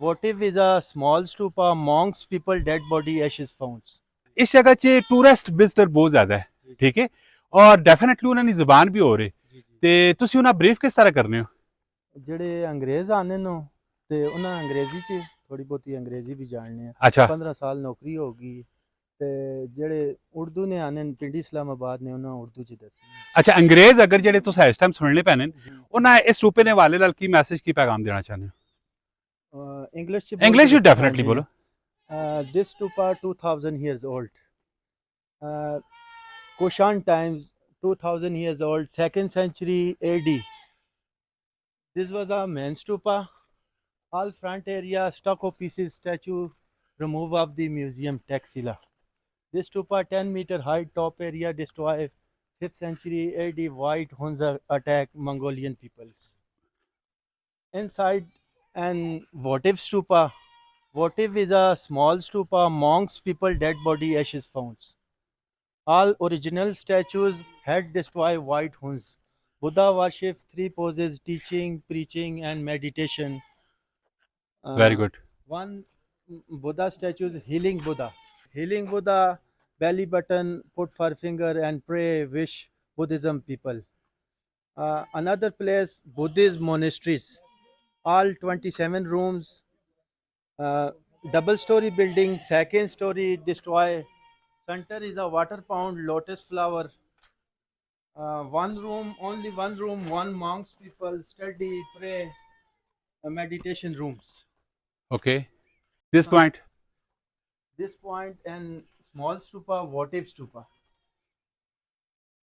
Votive is a small stupa, monks people dead body ashes found. इस जगह च tourist visitor बहुत ज्यादा है, ठीक है, और डेफिनेटली उन्होंने जुबान भी हो रही ਤੇ ਤੁਸੀਂ ਉਹਨਾਂ ਬਰੀਫ ਕਿਸ ਤਰ੍ਹਾਂ ਕਰਨੇ ਹੋ? ਜਿਹੜੇ ਅੰਗਰੇਜ਼ ਆਨੇ ਨੂੰ ਤੇ ਉਹਨਾਂ ਅੰਗਰੇਜ਼ੀ ਚ ਥੋੜੀ ਬਹੁਤੀ ਅੰਗਰੇਜ਼ੀ ਵੀ ਜਾਣਨੇ ਆ। अच्छा 15 ਸਾਲ ਨੌਕਰੀ ਹੋ ਗਈ ਤੇ ਜਿਹੜੇ ਉਰਦੂ ਨੇ ਆਨੇ ਨੇ ਪਿੰਡੀ ਇਸਲਾਮਾਬਾਦ ਨੇ ਉਹਨਾਂ ਉਰਦੂ ਚ ਦੱਸਣੀ। अच्छा अंग्रेज अगर जेडे तुस इस टाइम सुनने पैने उन्हें इस रूपे ने वाले लाल की मैसेज की पैगाम देना चाहते हो? इंग्लिश ਚ इंग्लिश यू बोल डेफिनेटली बोलो। this stupa 2000 years old. Kushan times 2000 years old, 2nd century AD. This was a main stupa. All front area, stucco pieces, statue, remove of the museum taxila. This stupa 10-meter high, top area destroyed 5th century AD. White Hunza attack Mongolian peoples. Inside an votive stupa. Votive is a small stupa, monks people dead body ashes found. All original statues had destroyed white Huns. Buddha worship, 3 poses, teaching, preaching, and meditation. Very Uh, good. one Buddha statue is healing Buddha. Healing Buddha, belly button, put for finger and pray, wish Buddhism people. Another place, Buddhist monasteries. All 27 rooms, double story building, second story destroy. Center is a water pond, lotus flower. One room, only one room, one monks people study, pray, meditation rooms. Okay this point This point and small stupa, votive stupa.